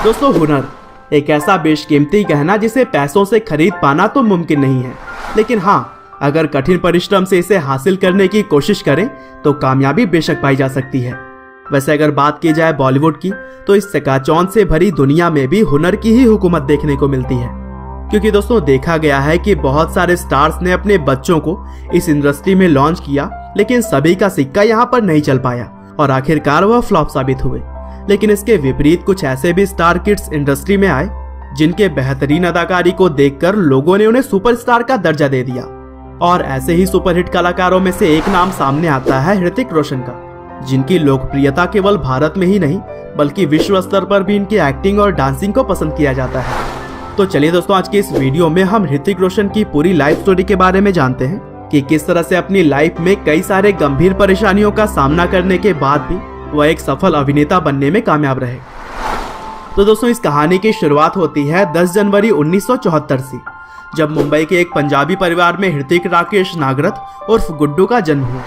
दोस्तों, हुनर एक ऐसा बेशकीमती गहना जिसे पैसों से खरीद पाना तो मुमकिन नहीं है, लेकिन हाँ, अगर कठिन परिश्रम से इसे हासिल करने की कोशिश करें तो कामयाबी बेशक पाई जा सकती है। वैसे अगर बात की जाए बॉलीवुड की, तो इस चकाचौंध से भरी दुनिया में भी हुनर की ही हुकूमत देखने को मिलती है। क्योंकि दोस्तों, देखा गया है कि बहुत सारे स्टार्स ने अपने बच्चों को इस इंडस्ट्री में लॉन्च किया, लेकिन सभी का सिक्का यहाँ पर नहीं चल पाया और आखिरकार वह फ्लॉप साबित हुए। लेकिन इसके विपरीत कुछ ऐसे भी स्टार किड्स इंडस्ट्री में आए जिनके बेहतरीन अदाकारी को देखकर लोगों ने उन्हें सुपरस्टार का दर्जा दे दिया। और ऐसे ही सुपरहिट कलाकारों में से एक नाम सामने आता है ऋतिक रोशन का, जिनकी लोकप्रियता केवल भारत में ही नहीं बल्कि विश्व स्तर पर भी इनकी एक्टिंग और डांसिंग को पसंद किया जाता है। तो चलिए दोस्तों, आज के इस वीडियो में हम ऋतिक रोशन की पूरी लाइफ स्टोरी के बारे में जानते हैं कि किस तरह से अपनी लाइफ में कई सारे गंभीर परेशानियों का सामना करने के बाद भी वह एक सफल अभिनेता बनने में कामयाब रहे। तो दोस्तों, इस कहानी की शुरुआत होती है 10 जनवरी 1974 से, जब मुंबई के एक पंजाबी परिवार में ऋतिक राकेश नागरथ उर्फ गुड्डू का जन्म हुआ।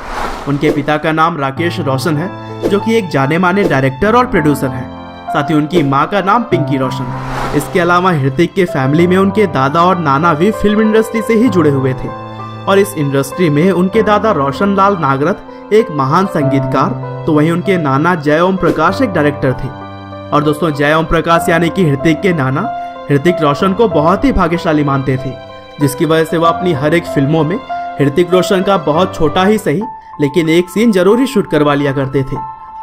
उनके पिता का नाम राकेश रोशन है, जो कि एक जाने माने डायरेक्टर और प्रोड्यूसर है। साथ ही उनकी मां का नाम पिंकी रोशन है। इसके अलावा ऋतिक के फैमिली में उनके दादा और नाना भी फिल्म इंडस्ट्री से ही जुड़े हुए थे और इस इंडस्ट्री में उनके दादा रोशन लाल नागरथ एक महान संगीतकार, तो वहीं उनके नाना जय ओम प्रकाश एक डायरेक्टर थे। और दोस्तों, जय ओम प्रकाश यानी कि ऋतिक के नाना ऋतिक रोशन को बहुत ही भाग्यशाली मानते थे, जिसकी वजह से वह अपनी हर एक फिल्मों में ऋतिक रोशन का बहुत छोटा ही सही लेकिन एक सीन जरूर ही शूट करवा लिया करते थे।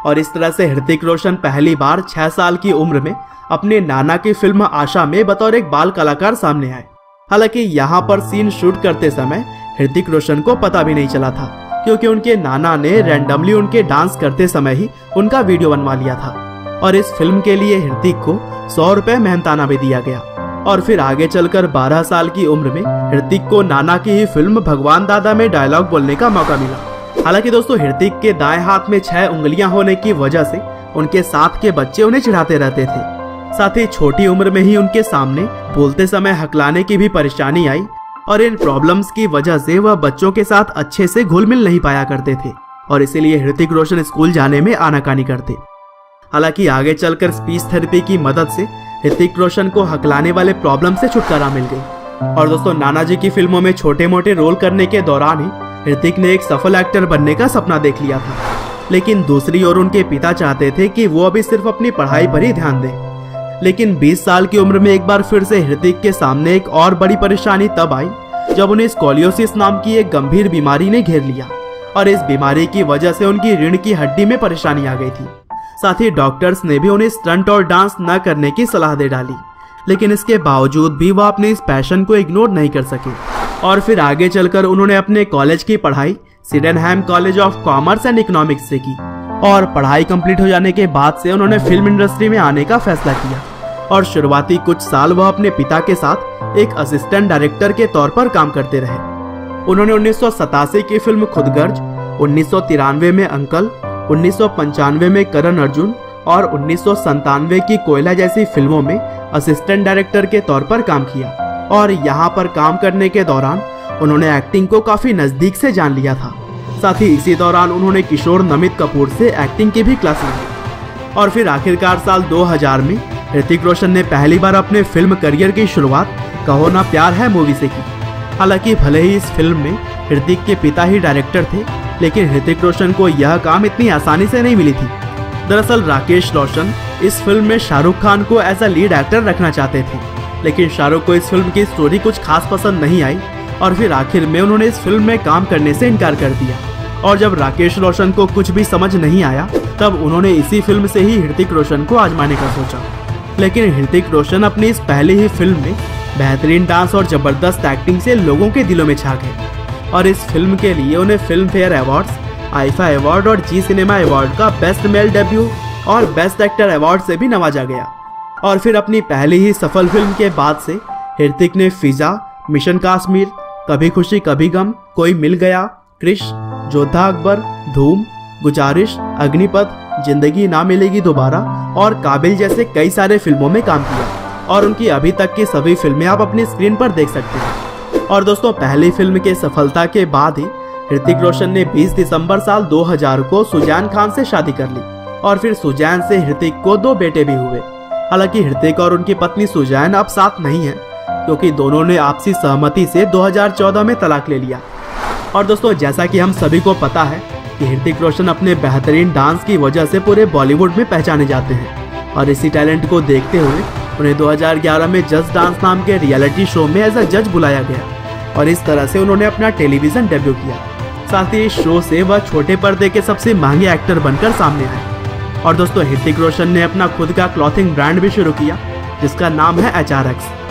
और इस तरह से ऋतिक रोशन पहली बार 6 साल की उम्र में अपने नाना की फिल्म आशा में बतौर एक बाल कलाकार सामने आए। हालांकि यहाँ पर सीन शूट करते समय ऋतिक रोशन को पता भी नहीं चला था, क्योंकि उनके नाना ने रैंडमली उनके डांस करते समय ही उनका वीडियो बनवा लिया था। और इस फिल्म के लिए ऋतिक को 100 रुपए मेहनताना भी दिया गया। और फिर आगे चलकर 12 साल की उम्र में ऋतिक को नाना की ही फिल्म भगवान दादा में डायलॉग बोलने का मौका मिला। हालांकि दोस्तों, ऋतिक के दाएं हाथ में 6 उंगलियां होने की वजह से उनके साथ के बच्चे उन्हें चिढ़ाते रहते थे। साथ ही छोटी उम्र में ही उनके सामने बोलते समय हकलाने की भी परेशानी आई और इन प्रॉब्लम्स की वजह से वह बच्चों के साथ अच्छे से घुल मिल नहीं पाया करते थे और इसीलिए ऋतिक रोशन स्कूल जाने में आनाकानी करते। हालांकि आगे चलकर स्पीच थेरेपी की मदद से ऋतिक रोशन को हकलाने वाले प्रॉब्लम से छुटकारा मिल गई। और दोस्तों, नाना जी की फिल्मों में छोटे मोटे रोल करने के दौरान ही ऋतिक ने एक सफल एक्टर बनने का सपना देख लिया था। लेकिन दूसरी ओर उनके पिता चाहते थे कि वो अभी सिर्फ अपनी पढ़ाई पर ही ध्यान दें। लेकिन 20 साल की उम्र में एक बार फिर से ऋतिक के सामने एक और बड़ी परेशानी तब आई जब उन्हें स्कोलियोसिस नाम की एक गंभीर बीमारी ने घेर लिया और इस बीमारी की वजह से उनकी रीढ़ की हड्डी में परेशानी आ गई थी। साथ ही डॉक्टर्स ने भी उन्हें स्टंट और डांस न करने की सलाह दे डाली, लेकिन इसके बावजूद भी वह अपने इस पैशन को इग्नोर नहीं कर सके। और फिर आगे चलकर उन्होंने अपने कॉलेज की पढ़ाई Sydenham college of commerce and economics से की और पढ़ाई कंप्लीट हो जाने के बाद से उन्होंने फिल्म इंडस्ट्री में आने का फैसला किया। और शुरुआती कुछ साल वह अपने पिता के साथ एक असिस्टेंट डायरेक्टर के तौर पर काम करते रहे। उन्होंने 1987 की फिल्म खुदगर्ज, 1993 में अंकल, 1995 में करण अर्जुन और 1997 की कोयला जैसी फिल्मों में असिस्टेंट डायरेक्टर के तौर पर काम किया। और यहाँ पर काम करने के दौरान उन्होंने एक्टिंग को काफी नजदीक से जान लिया था। साथ ही इसी दौरान उन्होंने किशोर नमित कपूर से एक्टिंग की भी क्लास ली। और फिर आखिरकार साल 2000 में ऋतिक रोशन ने पहली बार अपने फिल्म करियर की शुरुआत कहो ना प्यार है मूवी से की। हालांकि भले ही इस फिल्म में ऋतिक के पिता ही डायरेक्टर थे, लेकिन ऋतिक रोशन को यह काम इतनी आसानी से नहीं मिली थी। दरअसल राकेश रोशन इस फिल्म में शाहरुख खान को एज अ लीड एक्टर रखना चाहते थे, लेकिन शाहरुख को इस फिल्म की स्टोरी कुछ खास पसंद नहीं आई और फिर आखिर में उन्होंने इस फिल्म में काम करने से इनकार कर दिया। और जब राकेश रोशन को कुछ भी समझ नहीं आया, तब उन्होंने इसी फिल्म से ही ऋतिक रोशन को आजमाने का सोचा। लेकिन ऋतिक रोशन अपनी इस पहली ही फिल्म में बेहतरीन डांस और जबरदस्त एक्टिंग से लोगों के दिलों में छा गए और इस फिल्म के लिए उन्हें film fair awards, IIFA award और जी सिनेमा अवार्ड का बेस्ट मेल डेब्यू और बेस्ट एक्टर अवार्ड से भी नवाजा गया। और फिर अपनी पहली ही सफल फिल्म के बाद से ऋतिक ने फिजा, मिशन काश्मीर, कभी खुशी कभी गम, कोई मिल गया, क्रिश, जोधा अकबर, धूम, गुजारिश, अग्निपथ, जिंदगी ना मिलेगी दोबारा और काबिल जैसे कई सारे फिल्मों में काम किया और उनकी अभी तक की सभी फिल्में आप अपनी स्क्रीन पर देख सकते हैं। और दोस्तों, पहली फिल्म के सफलता के बाद ही ऋतिक रोशन ने 20 दिसंबर साल 2000 को सुजैन खान से शादी कर ली और फिर सुजैन से ऋतिक को 2 बेटे भी हुए। हालांकि ऋतिक और उनकी पत्नी सुजैन अब साथ नहीं है, क्योंकि दोनों ने आपसी सहमति से 2014 में तलाक ले लिया। और दोस्तों, जैसा कि हम सभी को पता है कि ऋतिक रोशन अपने बेहतरीन डांस की वजह से पूरे बॉलीवुड में पहचाने जाते हैं, और इसी टैलेंट को देखते हुए उन्हें 2011 में जस्ट डांस नाम के रियलिटी शो में एज अ जज बुलाया गया, और इस तरह से उन्होंने अपना टेलीविजन डेब्यू किया। साथ ही इस शो से वह छोटे पर्दे के सबसे महंगे एक्टर बनकर सामने आए। और दोस्तों, ऋतिक रोशन ने अपना खुद का क्लॉथिंग ब्रांड भी शुरू किया, जिसका नाम है HRX।